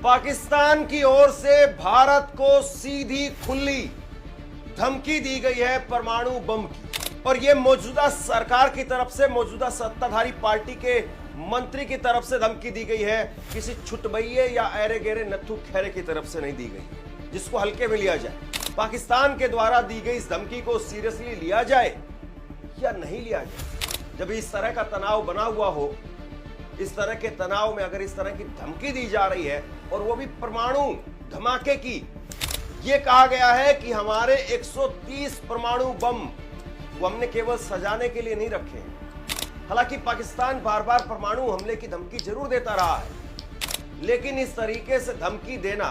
पाकिस्तान की ओर से भारत को सीधी खुली धमकी दी गई है परमाणु बम की, और यह मौजूदा सरकार की तरफ से, मौजूदा सत्ताधारी पार्टी के मंत्री की तरफ से धमकी दी गई है। किसी छुटबैये या ऐरे गेरे नत्थू खैरे की तरफ से नहीं दी गई जिसको हल्के में लिया जाए। पाकिस्तान के द्वारा दी गई इस धमकी को सीरियसली लिया जाए या नहीं लिया जाए। जब इस तरह का तनाव बना हुआ हो, इस तरह के तनाव में अगर इस तरह की धमकी दी जा रही है और वो भी परमाणु धमाके की, ये कहा गया है कि हमारे 130 परमाणु बम वो हमने केवल सजाने के लिए नहीं रखे हैं। हालांकि पाकिस्तान बार बार परमाणु हमले की धमकी जरूर देता रहा है, लेकिन इस तरीके से धमकी देना,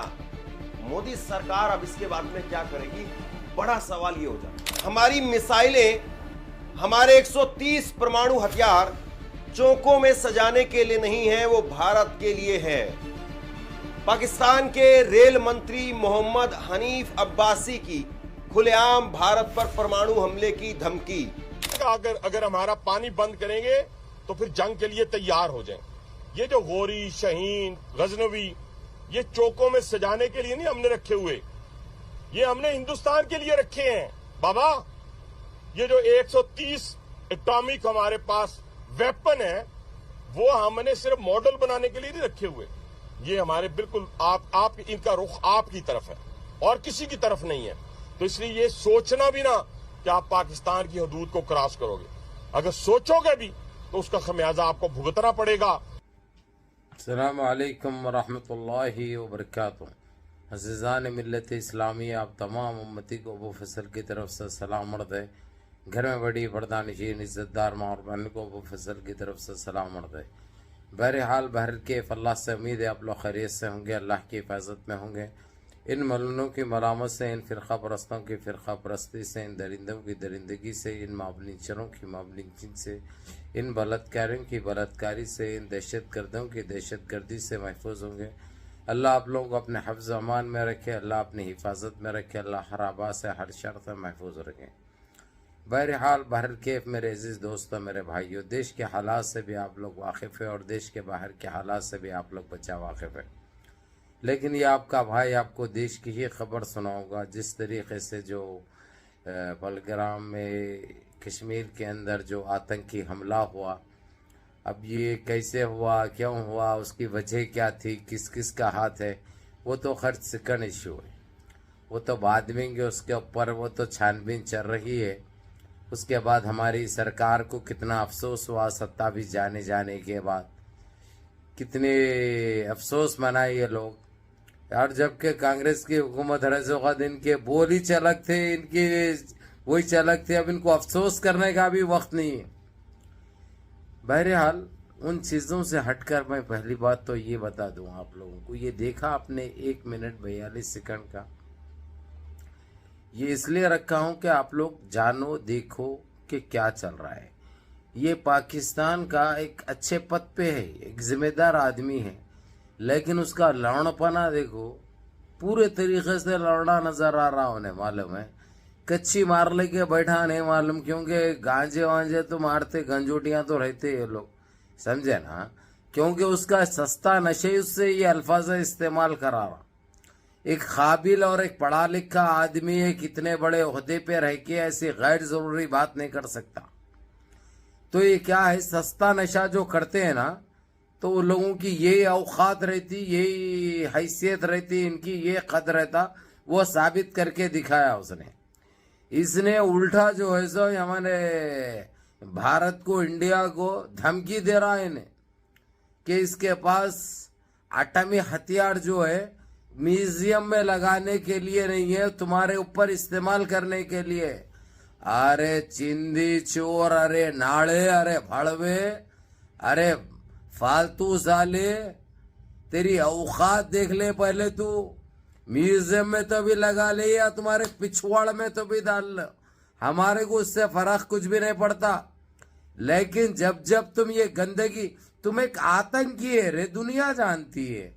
मोदी सरकार अब इसके बाद में क्या करेगी, बड़ा सवाल ये हो जाता है। हमारी मिसाइलें, हमारे 130 परमाणु हथियार चौकों में सजाने के लिए नहीं है, वो भारत के लिए है। पाकिस्तान के रेल मंत्री मोहम्मद हनीफ अब्बासी की खुलेआम भारत पर परमाणु हमले की धमकी। अगर हमारा पानी बंद करेंगे तो फिर जंग के लिए तैयार हो जाएं। ये जो गोरी, शहीन, गजनवी, ये चौकों में सजाने के लिए नहीं हमने रखे हुए, ये हमने हिंदुस्तान के लिए रखे हैं बाबा। ये जो 130 एटॉमिक हमारे पास वेपन है, वो हमने सिर्फ मॉडल बनाने के लिए नहीं रखे हुए। ये हमारे बिल्कुल आप इनका रुख आपकी तरफ है और किसी की तरफ नहीं है। तो इसलिए ये सोचना भी ना कि आप पाकिस्तान की हदूद को क्रॉस करोगे। अगर सोचोगे भी तो उसका खमियाजा आपको भुगतना पड़ेगा। अस्सलामु अलैकुम वरहमतुल्लाहि वबरकातुहू। अज़ीज़ान मिल्लत इस्लामी, आप तमाम उम्मती को अबू फजल की तरफ से सलाम अर्ज़ है। घर में बड़ी पर्दानशीन इज़्ज़तदार माँ और बहन को अबू फजल की तरफ से सलाम अर्ज़ है। बहरहाल बहर के अल्लाह से उम्मीद है आप लोग खैरियत से होंगे, अल्लाह की हिफाजत में होंगे। इन मलूनों की मलामत से, इन फ़िरक़ा परस्तों की फ़िरक़ा परस्ती से, इन दरिंदों की दरिंदगी से, इन मामलिंचरों की मामलिंचन से, इन बलात्कारियों की बलात्कारी से, इन दहशत गर्दों की दहशत गर्दी से महफूज होंगे। अल्लाह आप लोगों को अपने हिफ्ज़ अमान में रखे, अल्लाह अपनी हिफाजत में रखे, अल्लाह हर आबा से, हर शर से महफूज रखें। बहरहाल बहर केफ मेरे अजीज़ दोस्तों, मेरे भाइयों, देश के हालात से भी आप लोग वाकिफ़ है और देश के बाहर के हालात से भी आप लोग बचा वाकिफ़ है। लेकिन ये आपका भाई आपको देश की ही खबर सुनाऊंगा। जिस तरीके से जो बलग्राम में कश्मीर के अंदर जो आतंकी हमला हुआ, अब ये कैसे हुआ, क्यों हुआ, उसकी वजह क्या थी, किस किस का हाथ है, वो तो खैर सेकंड इशू है, वो तो बाद में उसके ऊपर वो तो छानबीन चल रही है। उसके बाद हमारी सरकार को कितना अफसोस हुआ, सत्ता भी जाने के बाद कितने अफसोस मनाए ये लोग यार। जबकि कांग्रेस की हुकूमत हर इनके बोल ही चलक थे, इनके वही चलक थे। अब इनको अफसोस करने का भी वक्त नहीं है। बहरहाल उन चीज़ों से हटकर मैं पहली बात तो ये बता दूं आप लोगों को, ये देखा आपने 1 मिनट 42 सेकंड का, ये इसलिए रखा हूं कि आप लोग जानो, देखो कि क्या चल रहा है। ये पाकिस्तान का एक अच्छे पद पे है, एक जिम्मेदार आदमी है, लेकिन उसका लड़पना देखो, पूरे तरीके से लड़ना नजर आ रहा होने मालूम है। कच्ची मार लेके बैठा नहीं मालूम, क्योंकि गांजे वांजे तो मारते, गंजोटियां तो रहते ये लोग, समझे ना। क्योंकि उसका सस्ता नशे, उससे ये अल्फाज इस्तेमाल करा रहा। एक काबिल और एक पढ़ा लिखा आदमी है, कितने बड़े ओहदे पे रह के ऐसी गैर जरूरी बात नहीं कर सकता। तो ये क्या है, सस्ता नशा जो करते हैं ना, तो उन लोगों की ये औकात रहती, ये हैसियत रहती, इनकी ये कदर रहता, वो साबित करके दिखाया उसने। इसने उल्टा जो है सो हमारे भारत को, इंडिया को धमकी दे रहा है इन्हें कि इसके पास एटमी हथियार जो है म्यूजियम में लगाने के लिए नहीं है, तुम्हारे ऊपर इस्तेमाल करने के लिए। अरे चिंदी चोर, अरे नाड़े, अरे भड़वे, अरे फालतू साले, तेरी औकात देख ले पहले तू। म्यूजियम में तो भी लगा ले या तुम्हारे पिछवाड़ में तो भी डाल लो, हमारे को उससे फर्क कुछ भी नहीं पड़ता। लेकिन जब जब तुम ये गंदगी, तुम एक आतंकी है रे, दुनिया जानती है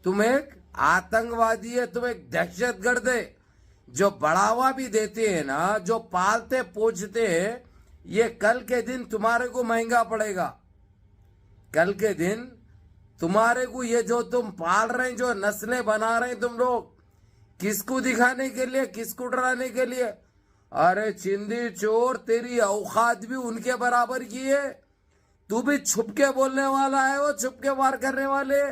तुम एक आतंकवादी है, तुम एक दहशतगर्द है। जो बढ़ावा भी देते हैं ना, जो पालते पोछते हैं, ये कल के दिन तुम्हारे को महंगा पड़ेगा। कल के दिन तुम्हारे को ये जो तुम पाल रहे हैं, जो नस्लें बना रहे हैं तुम लोग, किसको दिखाने के लिए, किसको डराने के लिए? अरे चिंदी चोर, तेरी औकात भी उनके बराबर की है। तू भी छुप के बोलने वाला है, वो छुप के वार करने वाले।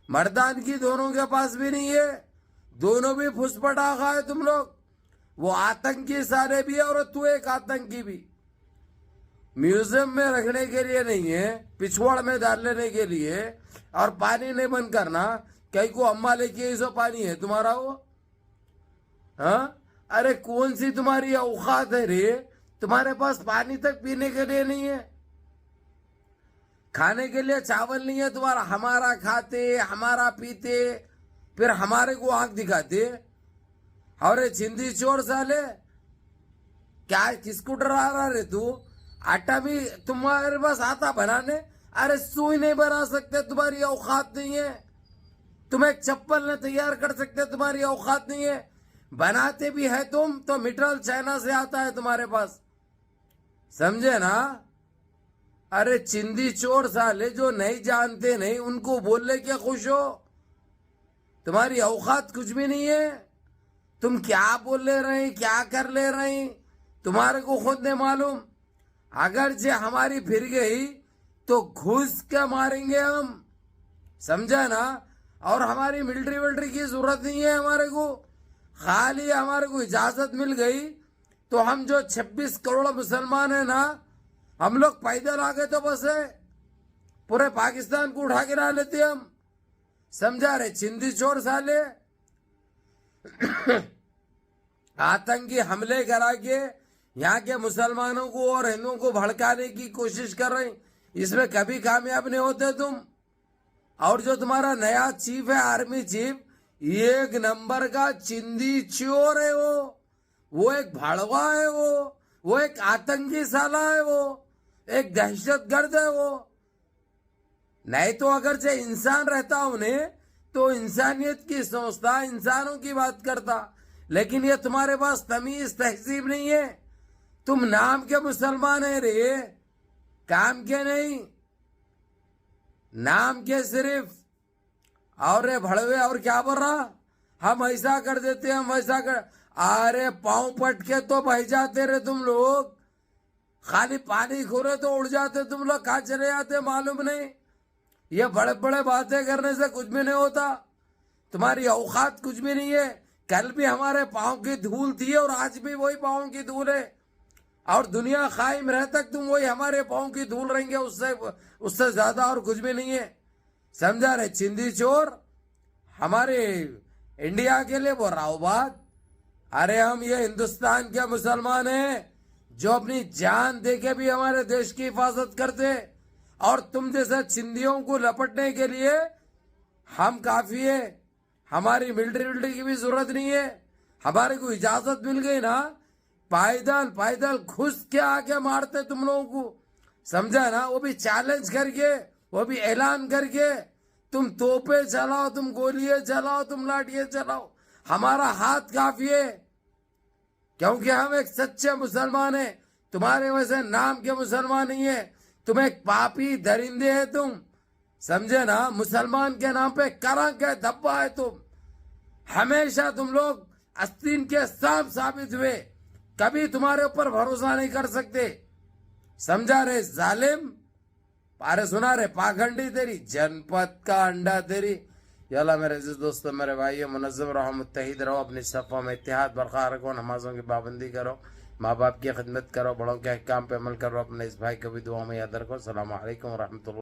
मर्दान की दोनों के पास भी नहीं है, दोनों भी फुसपटाखा है तुम लोग। वो आतंकी सारे भी है और तू एक आतंकी भी। म्यूजियम में रखने के लिए नहीं है, पिछवाड़ में डाल लेने के लिए। और पानी नहीं बंद करना, कहीं को अम्मा लेके इसे पानी है तुम्हारा वो? हाँ, अरे कौन सी तुम्हारी औकात है रे? तुम्हारे पास पानी तक पीने के लिए नहीं है, खाने के लिए चावल नहीं है तुम्हारा। हमारा खाते, हमारा पीते, फिर हमारे को आंख दिखाते। अरे चिंदी चोर साले, क्या किसको डरा रहा रे तू? आटा भी तुम्हारे पास आता बनाने? अरे सुई नहीं बना सकते, तुम्हारी औकात नहीं है। तुम एक चप्पल न तैयार कर सकते, तुम्हारी औकात नहीं है। बनाते भी है तुम तो मिटरल चाइना से आता है तुम्हारे पास, समझे ना? अरे चिंदी चोर साले, जो नहीं जानते नहीं उनको बोलने क्या खुश हो? तुम्हारी औकात कुछ भी नहीं है। तुम क्या बोल ले रहे, क्या कर ले रहे, तुम्हारे को खुद नहीं मालूम। अगर जे हमारी फिर गई तो घुस के मारेंगे हम, समझा ना? और हमारी मिलिट्री की जरूरत नहीं है हमारे को। खाली हमारे को इजाजत मिल गई तो हम जो 26 करोड़ मुसलमान है ना, हम लोग पैदल आ गए तो बस है, पूरे पाकिस्तान को उठा के ला लेते हम, समझा रे चिंदी चोर साले। आतंकी हमले करा के यहाँ के मुसलमानों को और हिंदुओं को भड़काने की कोशिश कर रहे हैं, इसमें कभी कामयाब नहीं होते तुम। और जो तुम्हारा नया चीफ है, आर्मी चीफ, एक नंबर का चिंदी चोर है वो एक भाड़वा है, वो एक आतंकी साला है, वो एक दहशतगर्द है वो। नहीं तो अगर से इंसान रहता उन्हें तो इंसानियत की सोचता, इंसानों की बात करता। लेकिन ये तुम्हारे पास तमीज तहजीब नहीं है। तुम नाम के मुसलमान है रे, काम के नहीं, नाम के सिर्फ। और रे भड़वे, और क्या बोल रहा? हम ऐसा कर देते, हम वैसा कर। अरे पांव पटके तो बह जाते रे तुम लोग, खाली पानी खोरे तो उड़ जाते तुम लोग, कहाँ चले जाते मालूम नहीं। ये बड़े बड़े बातें करने से कुछ भी नहीं होता, तुम्हारी औकात कुछ भी नहीं है। कल भी हमारे पांव की धूल थी और आज भी वही पांव की धूल है, और दुनिया कायम रहे तक तुम वही हमारे पांव की धूल रहेंगे, उससे ज्यादा और कुछ भी नहीं है, समझा रे चिंदी चोर। हमारे इंडिया के लिए बोल रहा हूं बात। अरे हम ये हिंदुस्तान के मुसलमान हैं जो अपनी जान देके भी हमारे देश की हिफाजत करते, और तुम जैसे चिंदियों को लपटने के लिए हम काफी है। हमारी मिलिट्री की भी जरूरत नहीं है। हमारे को इजाजत मिल गई ना, पैदल घुस के आके मारते तुम लोगों को, समझा ना? वो भी चैलेंज करके, वो भी ऐलान करके। तुम तोपे चलाओ, तुम गोलियां चलाओ, तुम लाठियां चलाओ, हमारा हाथ काफी है, क्योंकि हम एक सच्चे मुसलमान हैं। तुम्हारे वैसे नाम के मुसलमान नहीं है, तुम एक पापी दरिंदे है तुम, समझे ना? मुसलमान के नाम पे कलंक है, धब्बा है तुम। हमेशा तुम लोग आस्तीन के सांप साबित हुए, कभी तुम्हारे ऊपर भरोसा नहीं कर सकते, समझा रे जालिम। अरे सुना रे पाखंडी, तेरी जनपद का अंडा तेरी। यल्ला मेरे अजीज दोस्तों, मेरे भाइयों, मुनज़्ज़म रहो, मुत्तहिद रहो, अपनी सफ़ों में इत्तेहाद बरकरार रखो, नमाजों की पाबंदी करो, माँ बाप की खिदमत करो, बड़ों के अहकाम पे अमल करो, अपने इस भाई को भी दुआ में याद रखो। अस्सलामु अलैकुम व रहमतुल्लाह।